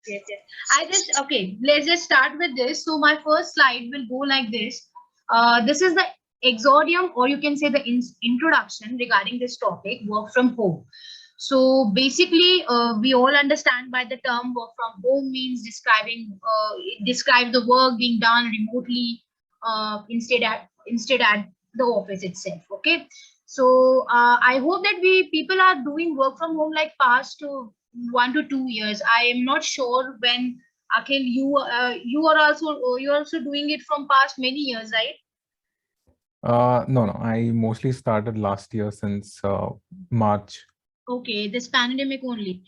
Yes, yes. Okay, let's just start with this. So my first slide will go like this. This is the exordium, or you can say the introduction regarding this topic, work from home. So basically, we all understand by the term work from home means it describes the work being done remotely instead at the office itself. Okay. So I hope that we people are doing work from home like past 1 to 2 years. I am not sure when Akhil, you are also doing it from past many years, right? No. I mostly started last year since March. Okay, this pandemic only.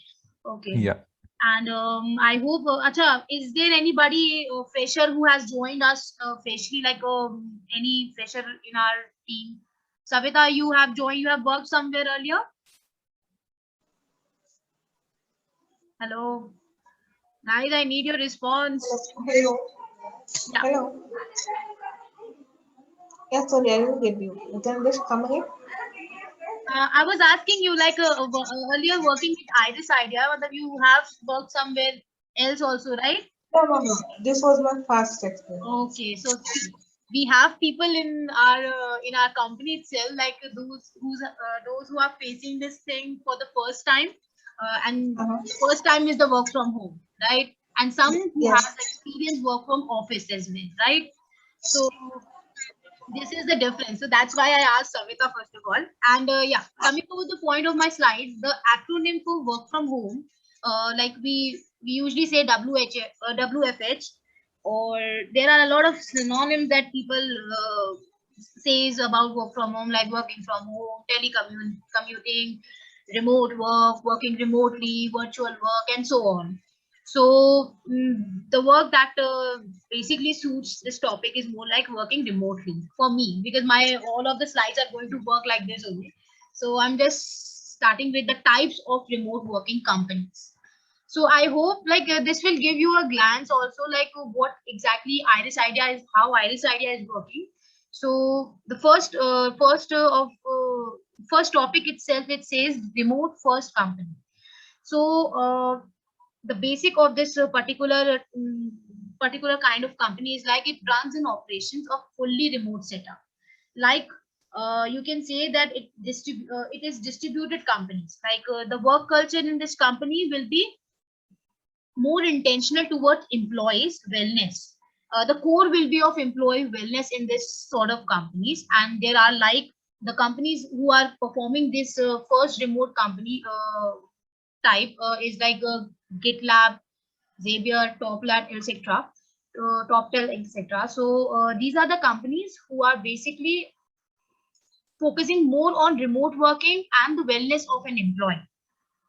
Okay. Yeah. And I hope, Acha, is there anybody fresher who has joined us freshly, like any fresher in our team? Savita, you have joined, you have worked somewhere earlier? Hello. Guys, I need your response. Hello. Yeah. Hello. Yeah, sorry, I didn't get you. You can just come again. I was asking you, like earlier working with Irisidea, but you have worked somewhere else also, right? No, no, no. This was my first experience. Okay, so see, we have people in our company itself, like those who are facing this thing for the first time, and Uh-huh. the first time is the work from home, right? And some who Yes. has experience work from office as well, right? So this is the difference. So that's why I asked Savita first of all. And yeah, coming to the point of my slide, the acronym for work from home, like we usually say WFH, or there are a lot of synonyms that people says about work from home, like working from home, telecommuting, remote work, working remotely, virtual work, and so on. So the work that basically suits this topic is more like working remotely for me, because my all of the slides are going to work like this only. So I'm just starting with the types of remote working companies. So I hope like this will give you a glance also, like what exactly how Iris Idea is working. So the first topic itself, it says remote first company. So the basic of this particular kind of company is like it runs in operations of fully remote setup. Like you can say that it is distributed companies. Like the work culture in this company will be more intentional towards employees wellness. The core will be of employee wellness in this sort of companies, and there are like the companies who are performing this first remote company type is like GitLab, Zapier, Toplat, etc. Toptel, etc. So these are the companies who are basically focusing more on remote working and the wellness of an employee.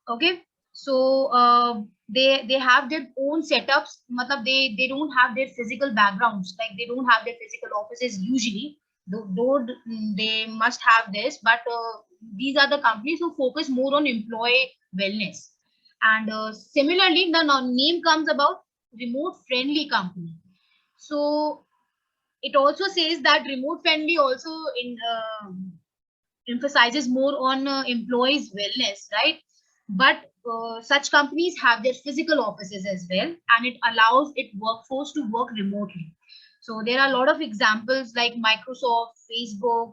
Okay, so they have their own setups. Matlab they don't have their physical backgrounds, like they don't have their physical offices usually, though they must have this, but these are the companies who focus more on employee wellness. And similarly, the name comes about remote friendly company. So it also says that remote friendly also in emphasizes more on employees wellness, right? But such companies have their physical offices as well, and it allows its workforce to work remotely. So there are a lot of examples like Microsoft, Facebook,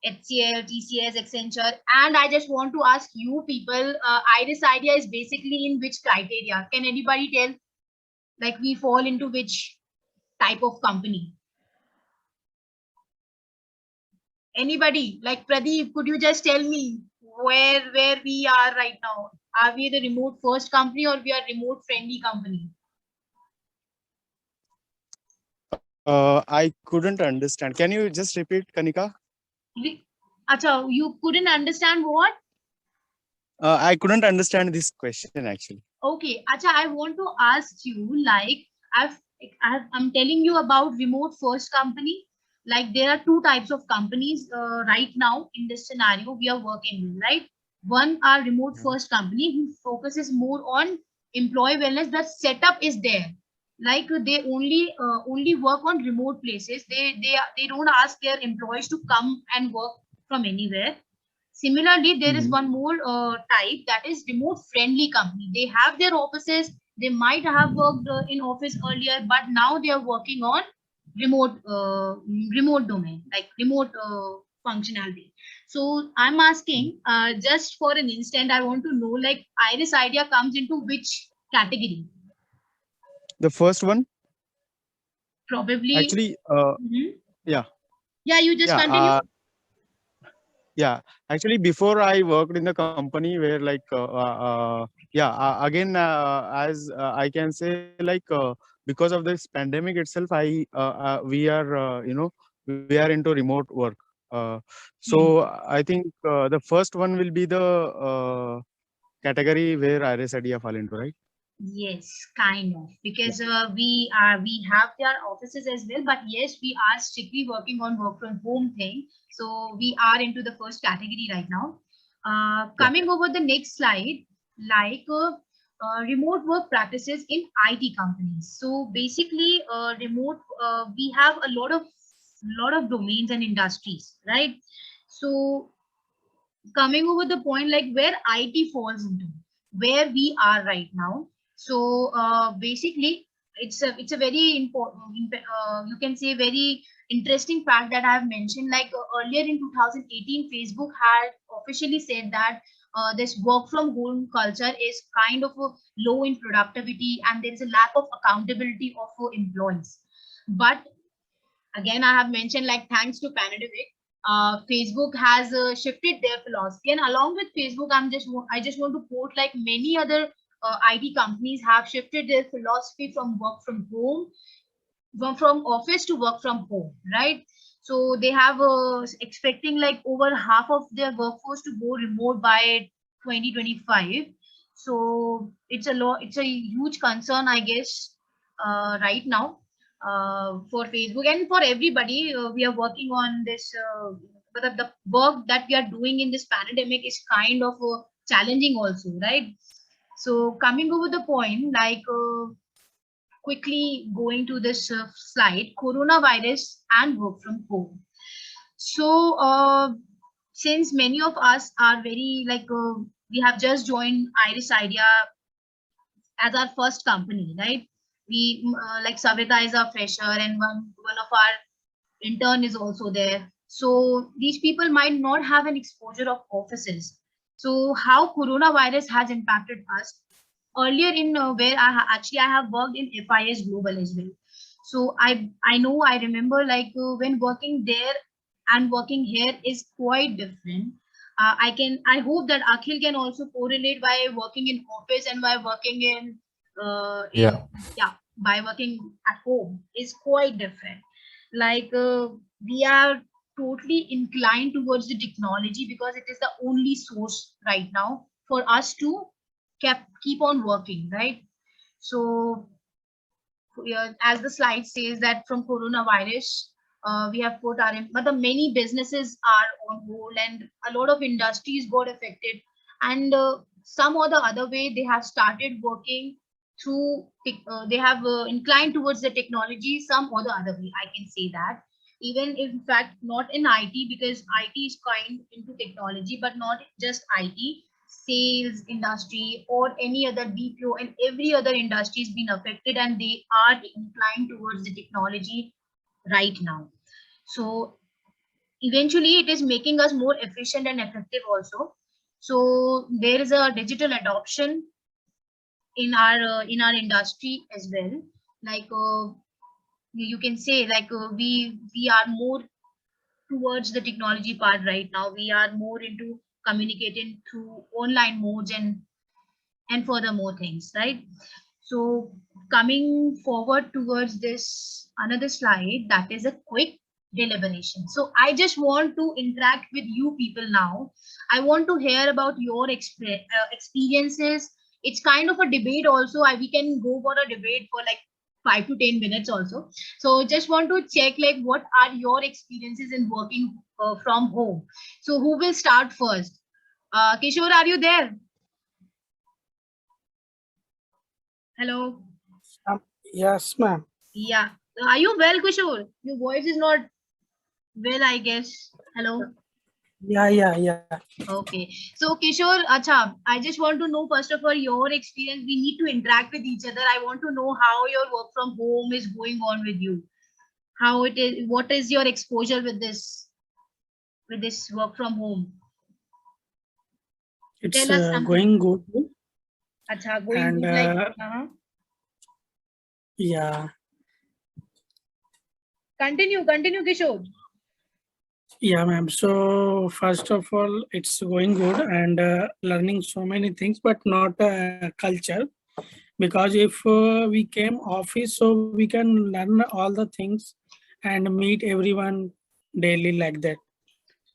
HCL, TCS, Accenture. And I just want to ask you people, Iris Idea is basically in which criteria? Can anybody tell, like we fall into which type of company? Anybody, like Pradeep, could you just tell me where we are right now? Are we the remote first company or we are remote friendly company? I couldn't understand. Can you just repeat, Kanika? Acha, you couldn't understand what? I couldn't understand this question actually. Okay, Acha, I want to ask you, like I'm telling you about remote first company. Like there are two types of companies right now in this scenario we are working in, right? One are remote first company who focuses more on employee wellness. The setup is there, like they only work on remote places. They don't ask their employees to come and work from anywhere. Similarly, there is Mhm. one more type, that is remote friendly company. They have their offices, They might have worked in office earlier, but now they are working on remote remote domain, like remote functionality. So I'm asking, just for an instant, I want to know, like, Irisidea comes into which category? The first one, Probably. actually, Mhm. yeah, Yeah, you just yeah, continue. yeah. Actually, before I worked in the company where like, yeah, again, as I can say, like, because of this pandemic itself, we are, we are into remote work. Uh, Hmm. so I think the first one will be the category where Irisidea fall into, right? Yes, kind of, Yeah. because we have their offices as well, but yes, we are strictly working on work from home thing. So we are into the first category right now. Yeah. Coming over the next slide, like remote work practices in IT companies. So basically, remote we have a lot of domains and industries, right? So coming over the point, like where IT falls into, where we are right now. So basically, it's a very important, you can say very interesting fact that I have mentioned. Like earlier in 2018, Facebook had officially said that this work from home culture is kind of low in productivity, and there is a lack of accountability of employees. But again, I have mentioned, like, thanks to pandemic, Facebook has shifted their philosophy, and along with Facebook, I just want to quote, like, many other IT companies have shifted their philosophy from work from home, from office to work from home, right? So they have expecting like over half of their workforce to go remote by 2025. So it's a lot, it's a huge concern, I guess, right now, for Facebook and for everybody. We are working on this, but the work that we are doing in this pandemic is kind of challenging also, right? So coming over the point, like, quickly going to this slide, coronavirus and work from home. So since many of us are very, like, we have just joined Irisidea as our first company, right? We like, Savita is our fresher, and one of our intern is also there. So these people might not have an exposure of offices. So how coronavirus has impacted us earlier in, where actually I have worked in FIS Global as well. So I know, I remember, like, when working there and working here is quite different. I hope that Akhil can also correlate by working in office and by working in, Yeah. yeah, by working at home is quite different. Like, we are totally inclined towards the technology because it is the only source right now for us to keep on working, right? So yeah, as the slide says, that from coronavirus, we have put our but the many businesses are on hold, and a lot of industries got affected, and some or the other way they have started working through they have inclined towards the technology some or the other way, I can say that. Even if, in fact, not in IT, because IT is kind into technology, but not just IT, sales industry or any other BPO and every other industry has been affected, and they are inclined towards the technology right now. So eventually it is making us more efficient and effective also. So there is a digital adoption in our industry as well. Like, you can say, like, we are more towards the technology part right now. We are more into communicating through online modes and furthermore things, right? So coming forward towards this another slide, that is a quick deliberation. So I just want to interact with you people now. I want to hear about your experiences. It's kind of a debate also. We can go for a debate for like 5 to 10 minutes also. So just want to check, like, what are your experiences in working from home. So who will start first? Kishore, are you there? Hello. Yes, ma'am. Yeah. Are you well, Kushore? Your voice is not well, I guess. Hello. Yeah. Okay. So Kishore, acha, I just want to know first of all your experience. We need to interact with each other. I want to know how your work from home is going on with you. How it is, what is your exposure with this work from home? It's Tell us something. going good. Acha, going And good like uh-huh. yeah, Continue, Kishore. yeah, ma'am. So first of all, it's going good and learning so many things, but not culture. Because if we came office, so we can learn all the things and meet everyone daily like that.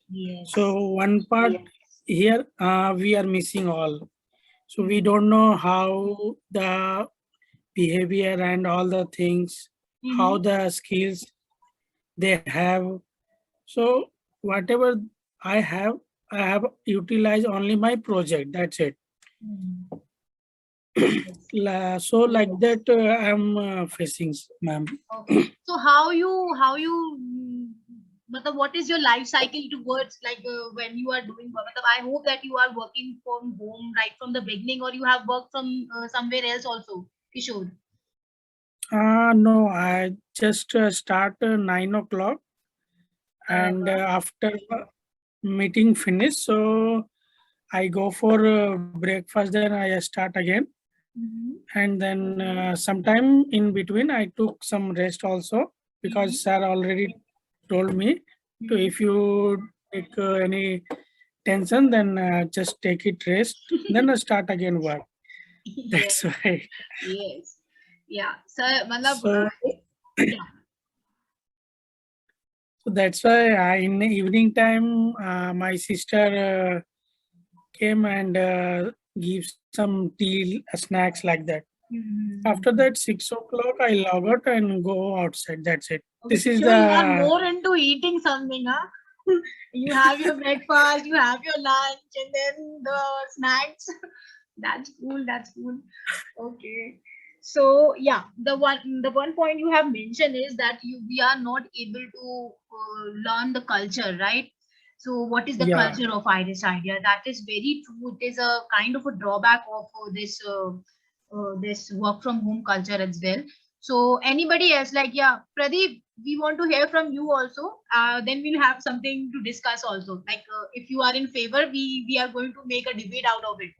Yes. So one part here we are missing all. So we don't know how the behavior and all the things, how the skills they have. So whatever I have, I have utilized only my project. That's it. So like that, I'm facing, ma'am. Okay. So matlab, what is your life cycle towards like when you are doing work? Matlab, I hope that you are working from home right from the beginning, or you have worked from somewhere else also, Kishore. No, I just start 9 o'clock, and after meeting finish, so I go for breakfast. Then I start again, and then sometime in between I took some rest also because sir already told me to if you take any tension, then just take it rest. Then I start again work. That's Yes. why. Yes. Yeah. So, matlab, So yeah. So that's why in the evening time, my sister came and give some tea, snacks like that. After that, 6 o'clock, I log out and go outside. That's it. Okay, This is Kishore, you are the more into eating something, huh? You have your breakfast, you have your lunch, and then the snacks. That's cool. That's cool. Okay. So yeah, the one point you have mentioned is that we are not able to learn the culture, right? So what is the yeah. culture of Irisidea? That is very true. It is a kind of a drawback of this work from home culture as well. So anybody else, like, yeah, Pradeep, we want to hear from you also. Then we'll have something to discuss also. Like if you are in favor, we are going to make a debate out of it.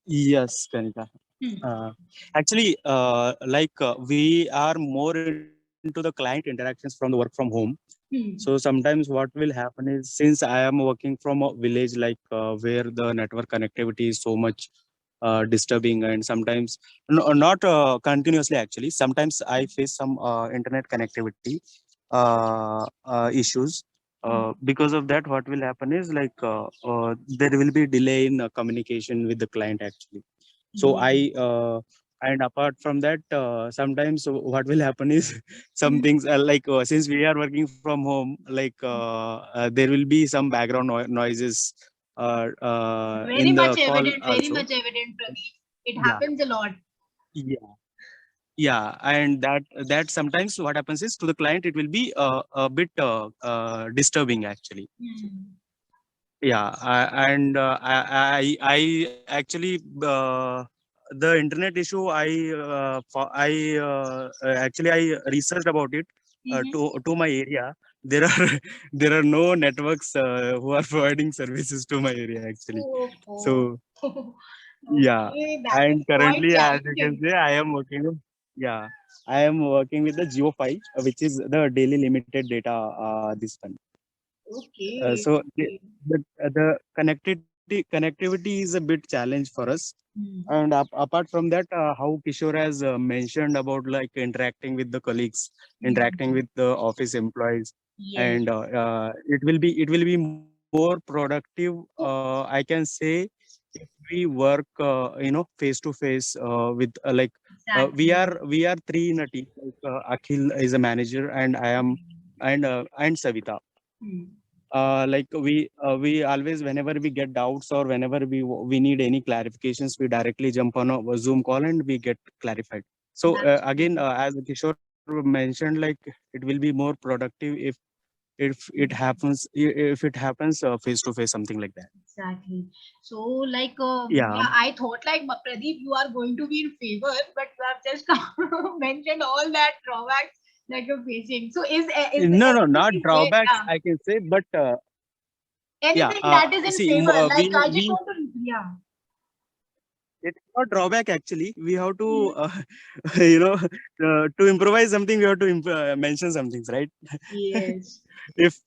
Yes, Kanika. Actually, we are more into the client interactions from the work from home. So sometimes what will happen is, since I am working from a village, where the network connectivity is so much disturbing, and sometimes not continuously, actually sometimes I face some internet connectivity issues. Because of that, what will happen is there will be delay in communication with the client, actually. So and apart from that, sometimes what will happen is some things since we are working from home, there will be some background noises Very in the much call evident, very also. much evident, Pradeep. It Yeah, happens a lot. yeah, yeah. And that sometimes what happens is, to the client it will be a bit disturbing, actually. Yeah, I actually, the internet issue, actually I researched about it to my area. There are there are no networks who are providing services to my area, actually. Oh, So yeah, okay, that is and quite currently, as you can challenging. say, yeah, I am working with the Geo 5, which is the daily limited data. This one. Okay, So okay. the connectivity is a bit challenge for us. And apart from that, how Kishore has mentioned about interacting with the colleagues, interacting with the office employees, Yes, and it will be more productive. I can say, if we work, face to face with exactly. we are three in a team. Akhil is a manager, and I am, and Savita. We always, whenever we get doubts, or whenever we need any clarifications, we directly jump on a Zoom call and we get clarified. So That's again, true. as Kishore mentioned, it will be more productive if if it happens face to face, something like that. Exactly. So, like, Yeah. yeah, I thought like Pradeep, you are going to be in favor, but you have just mentioned all that drawbacks that you're facing. So, is there No, not anything where, drawbacks, I can say, but yeah. anything that is in See, favor? Like, I just we want to, yeah. it's not drawback actually. We have to, Mhm. to improvise something. We have to mention some things, right? Yes. If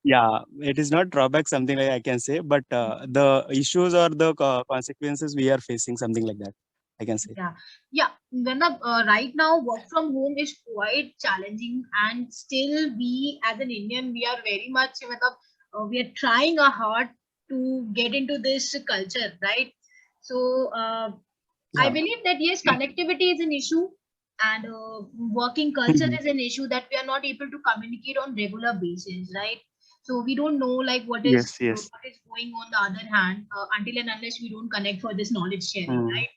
yeah, it is not drawback, something like I can say, but the issues or the consequences we are facing, something like that, I can say. Yeah, yeah. When the right now work from home is quite challenging, and still we as an Indian we are very much we are trying our hard to get into this culture, right? So I Yeah. believe that yes, connectivity is an issue, and working culture is an issue that we are not able to communicate on regular basis, right? So we don't know like Yes, yes. what is going on the other hand until and unless we don't connect for this knowledge sharing, Mm. right?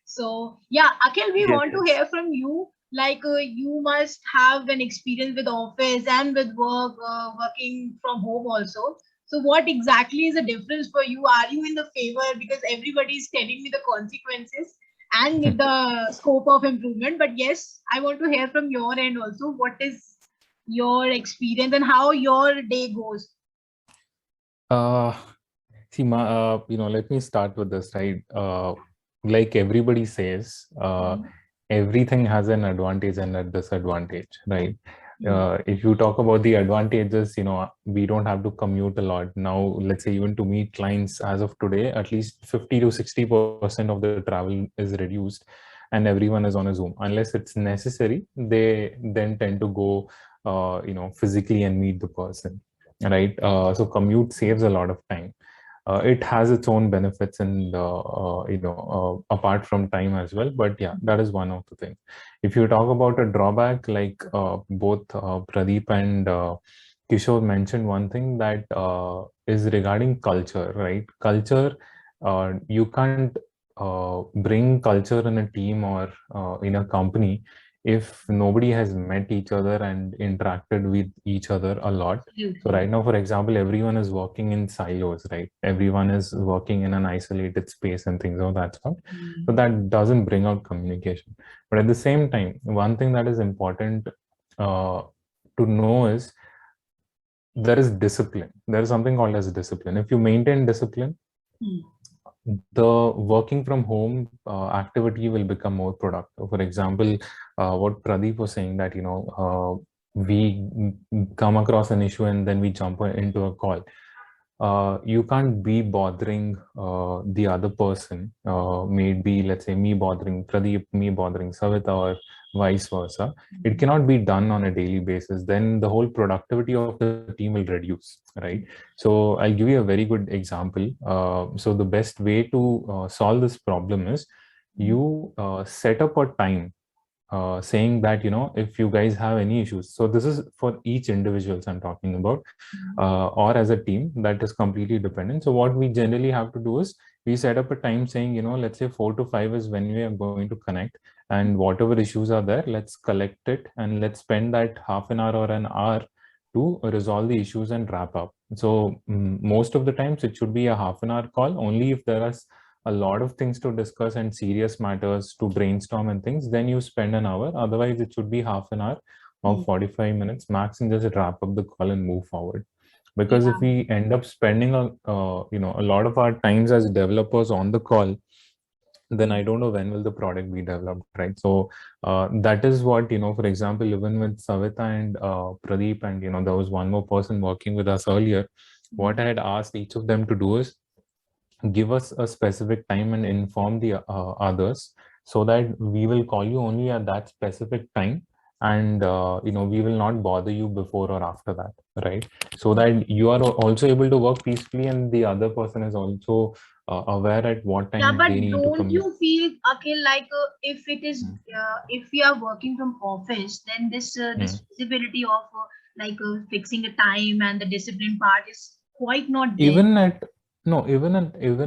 So yeah, Akhil, we Yes, want to yes. hear from you. Like you must have an experience with office and with work, working from home also. So what exactly is the difference for you? Are you in the favor because everybody is telling me the consequences and the scope of improvement? But yes, I want to hear from your end also. What is your experience and how your day goes? Uh, See, let me start with this, right? Like everybody says, everything has an advantage and a disadvantage, right? If you talk about the advantages, we don't have to commute a lot. Now, let's say even to meet clients as of today, at least 50 to 60% of the travel is reduced and everyone is on a Zoom. Unless it's necessary, they then tend to go, physically and meet the person, right? So commute saves a lot of time. It has its own benefits and apart from time as well, but yeah, that is one of the things. If you talk about a drawback, like both Pradeep and Kishore mentioned one thing that is regarding culture, right? Culture, you can't bring culture in a team or in a company if nobody has met each other and interacted with each other a lot. So right now, for example, everyone is working in silos, right? Everyone is working in an isolated space and things of that sort. So that doesn't bring out communication. But at the same time, one thing that is important to know is there is discipline. There is something called as discipline. If you maintain discipline, the working from home activity will become more productive. For example, what Pradeep was saying that, we come across an issue and then we jump into a call. You can't be bothering the other person, maybe let's say me bothering Pradeep, me bothering Savita, or vice versa. It cannot be done on a daily basis. Then the whole productivity of the team will reduce, right? So I'll give you a very good example. So the best way to solve this problem is you set up a time saying that, if you guys have any issues, so this is for each individuals I'm talking about, or as a team, that is completely dependent. So what we generally have to do is we set up a time saying, let's say 4 to 5 is when we are going to connect, and whatever issues are there, let's collect it and let's spend that half an hour or an hour to resolve the issues and wrap up. So most of the times it should be a half an hour call. Only if there are a lot of things to discuss and serious matters to brainstorm and things, then you spend an hour. Otherwise, it should be half an hour or 45 minutes max, and just wrap up the call and move forward. Because if we end up spending a lot of our times as developers on the call, then I don't know when will the product be developed, right? So that is what, for example, even with Savita and Pradeep, and there was one more person working with us earlier, what I had asked each of them to do is give us a specific time and inform the others, so that we will call you only at that specific time, and we will not bother you before or after that, right? So that you are also able to work peacefully, and the other person is also aware at what Yeah, time but they need to don't commute. you feel, Akhil, like if it is if we are working from office, then this visibility of fixing a time and the discipline part is quite not there. Even at No, even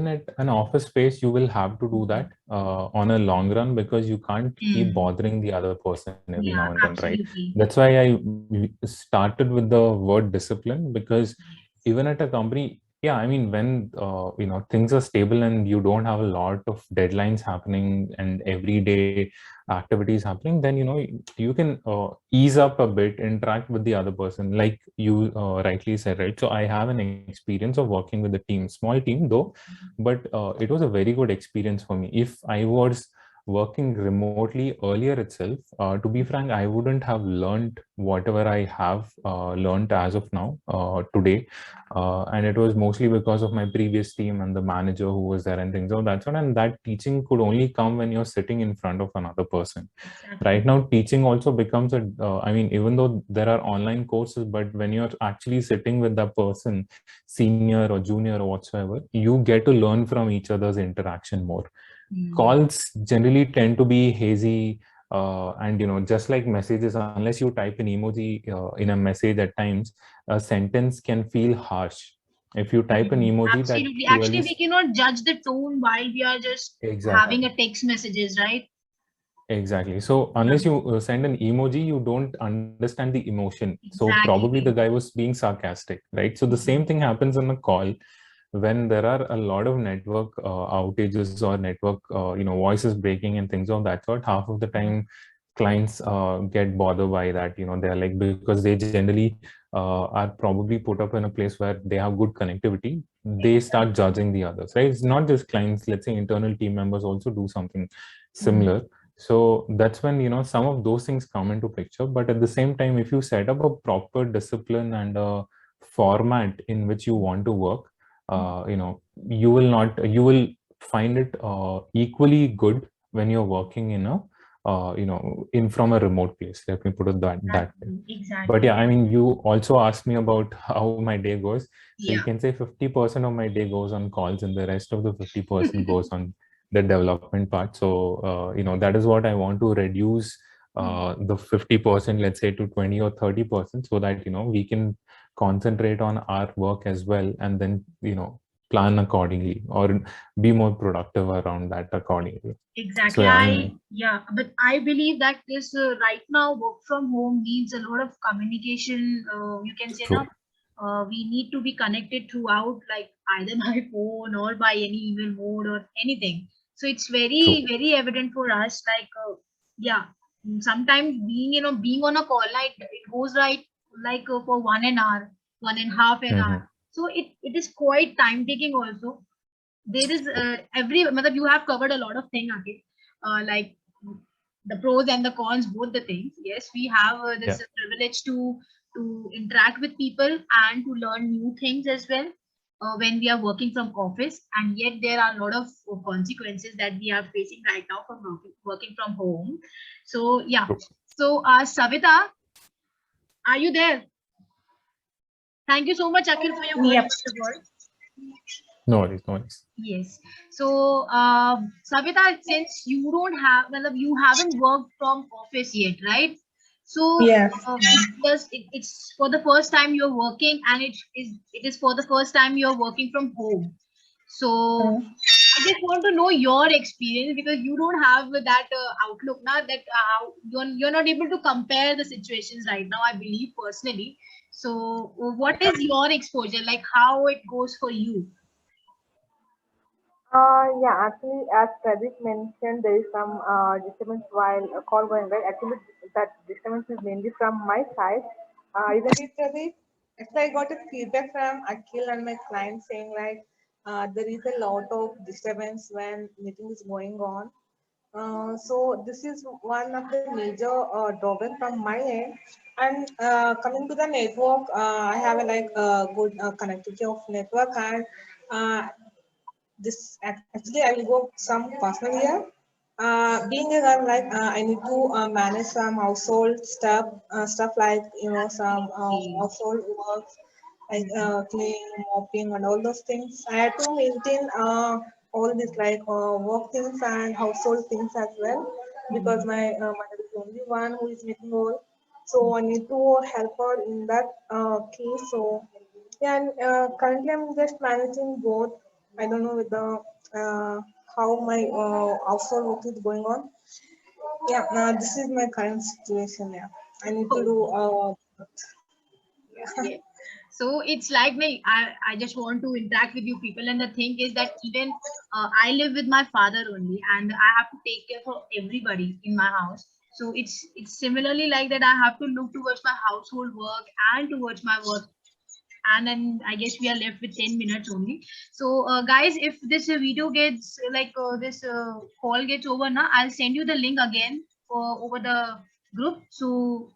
at an office space, you will have to do that on a long run, because you can't keep bothering the other person every now Yeah, and then, right? absolutely. That's why I started with the word discipline, because even at a company, yeah, I mean, when things are stable and you don't have a lot of deadlines happening and everyday activities happening, then you can ease up a bit, interact with the other person, like you rightly said, right? So I have an experience of working with a team, small team though, but it was a very good experience for me. If I was working remotely earlier itself, to be frank, I wouldn't have learned whatever I have learned as of now, today. And it was mostly because of my previous team and the manager who was there and things of that sort. And that teaching could only come when you're sitting in front of another person. Exactly. Right now, teaching also becomes I mean, even though there are online courses, but when you're actually sitting with that person, senior or junior or whatsoever, you get to learn from each other's interaction more. Calls generally tend to be hazy, and just like messages, unless you type an emoji in a message, at times a sentence can feel harsh. If you type an emoji that Absolutely. clearly Actually, we cannot judge the tone while we are just exactly. having a text messages, right? Exactly. So unless you send an emoji, you don't understand the emotion. So probably the Exactly. guy was being sarcastic, right? So the same thing happens on a call when there are a lot of network outages or network, voices breaking and things of that sort. Half of the time, clients get bothered by that. They're like, because they generally are probably put up in a place where they have good connectivity. They start judging the others, right? It's not just clients. Let's say internal team members also do something similar. So that's when some of those things come into picture. But at the same time, if you set up a proper discipline and a format in which you want to work, you will find it equally good when you're working in a in from a remote place. Let me put it that way. But Exactly. yeah, I mean, you also asked me about how my day goes. So you Yeah. can say 50% of my day goes on calls, and the rest of the 50% goes on the development part. So that is what I want to reduce the 50%, let's say, to 20 or 30%, so that we can concentrate on our work as well, and then plan accordingly, or be more productive around that accordingly. So Exactly. yeah, I mean, But I believe that this right now work from home needs a lot of communication. You can say now, true. we need to be connected throughout, like either by phone or by any email mode or anything. So it's very, True. very evident for us. Like, yeah, sometimes being on a call, like it goes right, like for 1 hour, 1.5 an hour. Hmm. So it is quite time taking also. There is matlab you have covered a lot of things again, like the pros and the cons, both the things. Yes, we have this Yeah. privilege to interact with people and to learn new things as well when we are working from office, and yet there are a lot of consequences that we are facing right now from working from home. So yeah, True. so Savita, are you there? Thank you so much, Akhil, for your word, Yep. first of all. No worries. No worries. Yes. So, Savita, since you don't have, well, you haven't worked from office yet, right? So, Yes. it's for the first time you're working, and it is for the first time you're working from home. So, Mm. I just want to know your experience, because you don't have that outlook now, that you're not able to compare the situations right now, I believe personally. So, what is your exposure like? How it goes for you? Yeah, actually, as Pradeep mentioned, there is some disturbance while a call going right. Actually, that disturbance is mainly from my side. Isn't it, Pradeep? Actually, I got a feedback from Akhil and my client saying like there is a lot of disturbance when meeting is going on. So this is one of the major drawback from my end. And coming to the network, I have a like good connectivity of network, and uh, actually I will go some personal here. Being a girl, like I need to manage some household stuff like some Absolutely. household works like cleaning, mopping, and all those things. I had to maintain all these like work things and household things as well, because my mother is the only one who is making all. So I need to help her in that case. So yeah, and currently I'm just managing both. I don't know whether how my offshore work is going on. Yeah, this is my current situation. Yeah, I need to do. Okay. So it's like me, I just want to interact with you people. And the thing is that even I live with my father only and I have to take care for everybody in my house. So it's similarly like that. I have to look towards my household work and towards my work. And then I guess we are left with 10 minutes only. So guys, if this video gets this call gets over now, I'll send you the link again for over the group. So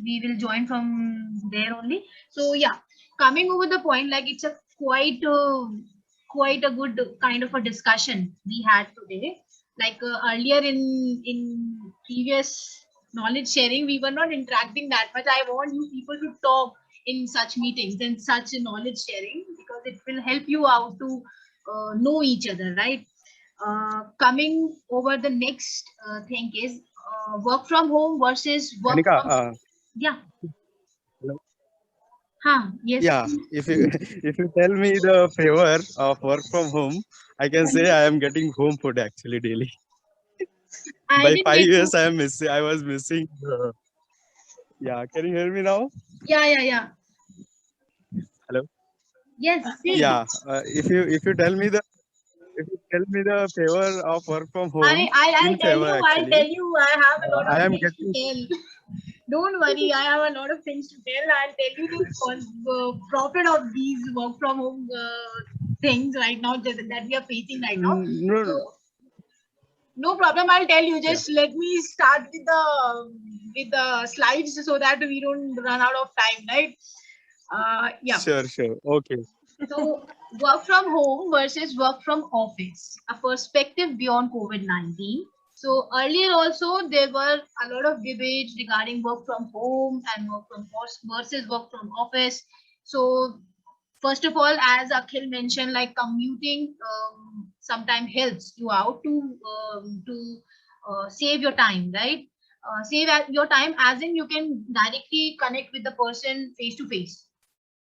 we will join from there only. So yeah, coming over the point, like it's a quite a good kind of a discussion we had today. Like earlier in previous knowledge sharing, we were not interacting that much. I want you people to talk in such meetings and such knowledge sharing because it will help you out to know each other, right? Coming over the next thing is work from home versus work Kanika, from yeah. hello? Yes, Yeah, please. if you if you tell me the favor of work from home, I can say I am getting home food actually daily. I By didn't five get to. years, I am missing. I was missing. Yeah, can you hear me now? Yeah. Hello. Yes, say. Yeah, if you tell me the favor of work from home, I'll in tell favor you. I'll actually, tell you. I have a lot of I am things to getting. tell. Don't worry. I have a lot of things to tell. I'll tell you the profit of these work from home things right now that we are facing right now. No, So no, no problem. I'll tell you. yeah, Just let me start with the slides so that we don't run out of time, right? Yeah. sure, okay. So, work from home versus work from office, a perspective beyond COVID-19. So, earlier also there were a lot of debates regarding work from home and work from versus work from office. So, first of all, as Akhil mentioned, like commuting sometimes helps you out to save your time, right? Your time, as in you can directly connect with the person face to face,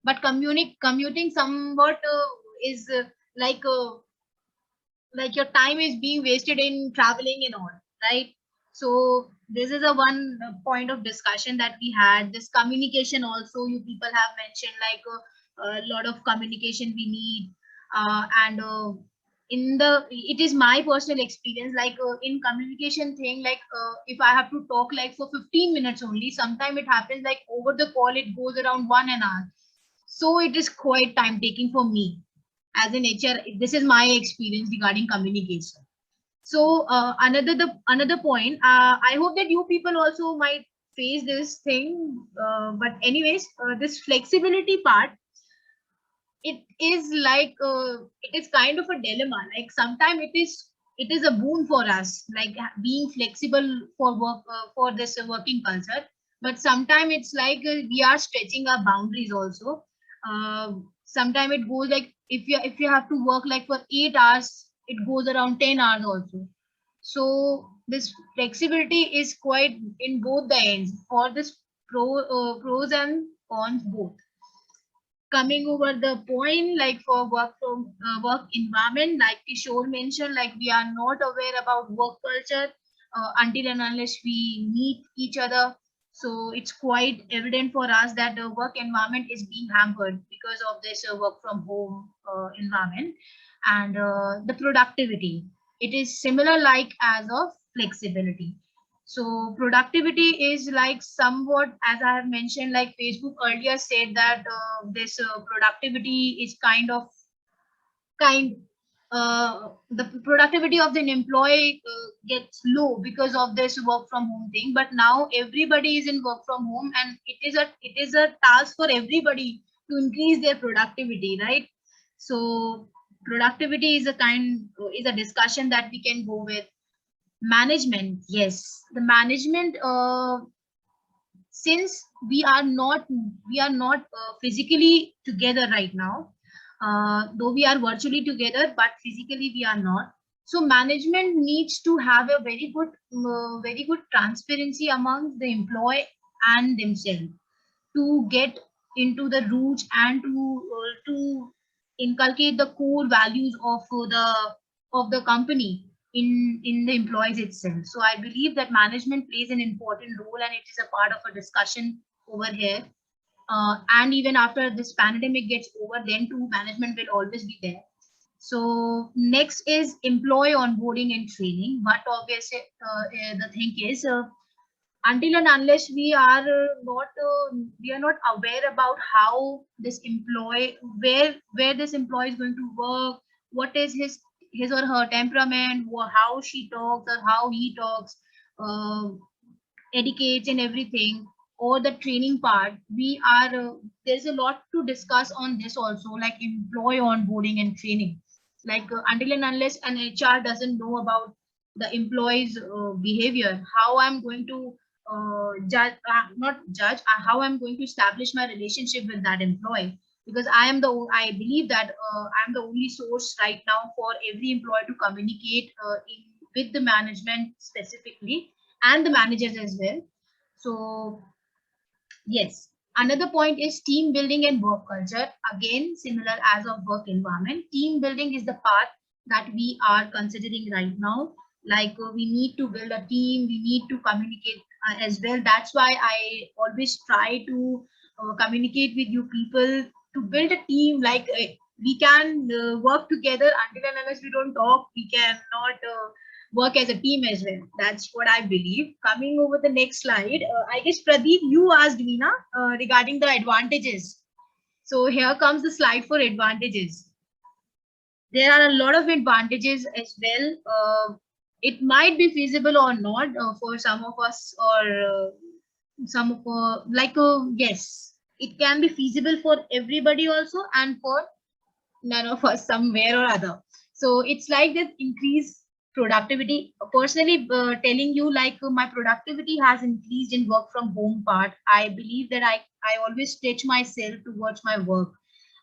but commuting somewhat is like your time is being wasted in traveling and all, right? So this is a one point of discussion that we had. This communication also, you people have mentioned like a lot of communication we need, and in the it is my personal experience like in communication thing, like if I have to talk like for 15 minutes only, sometime it happens like over the call it goes around 1 an hour. So it is quite time taking for me as an HR. This is my experience regarding communication. So another point. I hope that you people also might face this thing. But anyways, this flexibility part, it is like it is kind of a dilemma. Like sometimes it is a boon for us, like being flexible for work for this working culture. But sometimes it's like we are stretching our boundaries also. Sometimes it goes like if you have to work like for 8 hours, it goes around 10 hours also. So this flexibility is quite in both the ends for this pros and cons both. Coming over the point, like for work from work environment, like Kishore mentioned, like we are not aware about work culture until and unless we meet each other. So it's quite evident for us that the work environment is being hampered because of this work from home environment. And the productivity, it is similar like as of flexibility. So productivity is like somewhat, as I have mentioned, like Facebook earlier said that this productivity is kind the productivity of an employee gets low because of this work from home thing. But now everybody is in work from home, and it is a task for everybody to increase their productivity, right? So productivity is a discussion that we can go with. Management, yes, the management, since we are not physically together right now, though we are virtually together, but physically we are not. So management needs to have a very good transparency among the employee and themselves to get into the roots and to inculcate the core values of the company in the employees itself. So I believe that management plays an important role, and it is a part of a discussion over here. And even after this pandemic gets over, then too management will always be there. So next is employee onboarding and training. But obviously, the thing is, until and unless we are not aware about how this employee, where this employee is going to work, what is his or her temperament, how she talks or how he talks, uh, etiquettes and everything, or the training part, we are there's a lot to discuss on this also, like employee onboarding and training. Like until and unless an HR doesn't know about the employee's behavior, how I'm going to judge, not judge, how I'm going to establish my relationship with that employee. Because I believe that I'm the only source right now for every employee to communicate with the management specifically, and the managers as well. So yes, another point is team building and work culture. Again, similar as of work environment, team building is the part that we are considering right now. Like we need to build a team, we need to communicate as well. That's why I always try to communicate with you people to build a team. Like we can work together. Until and unless we don't talk, we cannot work as a team as well. That's what I believe. Coming over the next slide, I guess Pradeep, you asked Veena regarding the advantages. So here comes the slide for advantages. There are a lot of advantages as well. It might be feasible or not for some of us, or some of yes, it can be feasible for everybody also, and for none of us somewhere or other. So it's like this increase productivity. Personally telling you, like my productivity has increased in work from home part. I believe that I always stretch myself towards my work.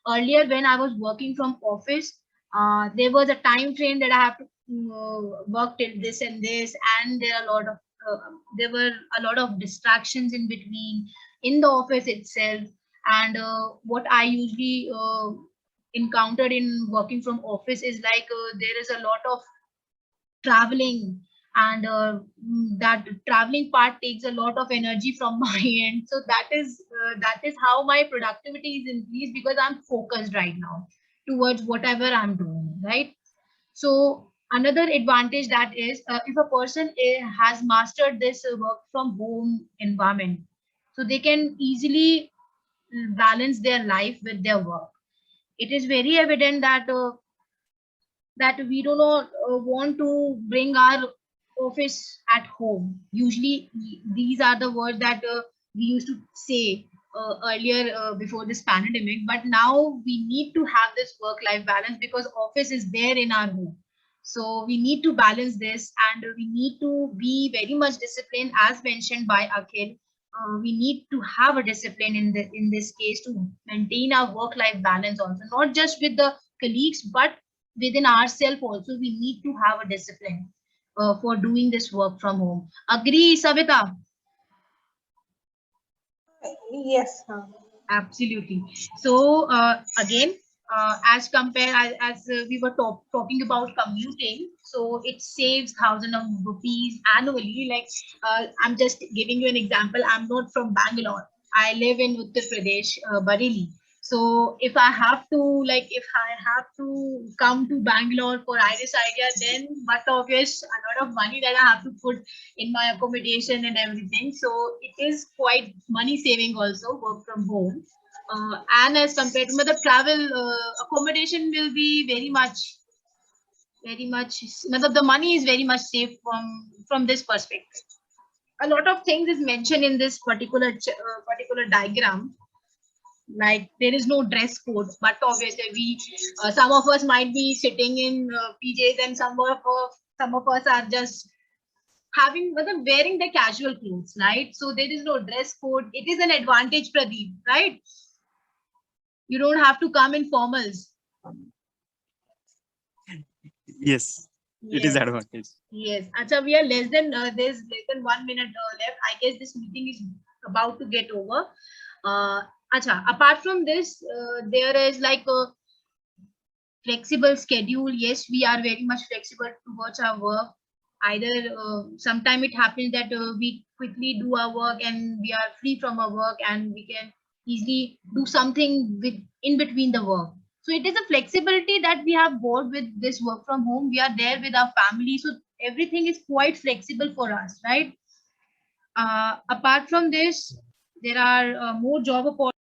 Earlier when I was working from office, there was a time frame that I have to work till this and this, and there were a lot of distractions in between in the office itself. And what I usually encountered in working from office is like there is a lot of traveling, and that traveling part takes a lot of energy from my end. So that is how my productivity is increased, because I'm focused right now towards whatever I'm doing, right? So another advantage that is, if a person has mastered this work from home environment, so they can easily balance their life with their work. It is very evident that we do not want to bring our office at home. Usually, these are the words that we used to say earlier before this pandemic. But now we need to have this work-life balance, because office is there in our home. So we need to balance this, and we need to be very much disciplined, as mentioned by Akhil. We need to have a discipline in this case to maintain our work-life balance also, not just with the colleagues, but within ourselves also. We need to have a discipline for doing this work from home. Agree, Savita? Yes. Absolutely. So again, as we were talking about commuting, so it saves thousands of rupees annually. Like I'm just giving you an example. I'm not from Bangalore. I live in Uttar Pradesh, Bareilly. So if I have to come to Bangalore for Irisidea, then but obvious a lot of money that I have to put in my accommodation and everything. So it is quite money saving also, work from home. And as compared to the travel, accommodation will be very much, the money is very much saved from this perspective. A lot of things is mentioned in this particular diagram. Like there is no dress code, but obviously some of us might be sitting in PJs, and some of us are just wearing the casual clothes, right? So there is no dress code. It is an advantage, Pradeep, right? You don't have to come in formals. Yes, it is Yes. advantage. Yes. Acha, we are there's less than 1 minute left. I guess this meeting is about to get over. Acha, apart from this, there is like flexible schedule. Yes, we are very much flexible towards our work. Either sometime it happens that we quickly do our work and we are free from our work and we can easily do something with in between the work. So it is a flexibility that we have got with this work from home. We are there with our family, so everything is quite flexible for us, right? Apart from this, there are more job opportunities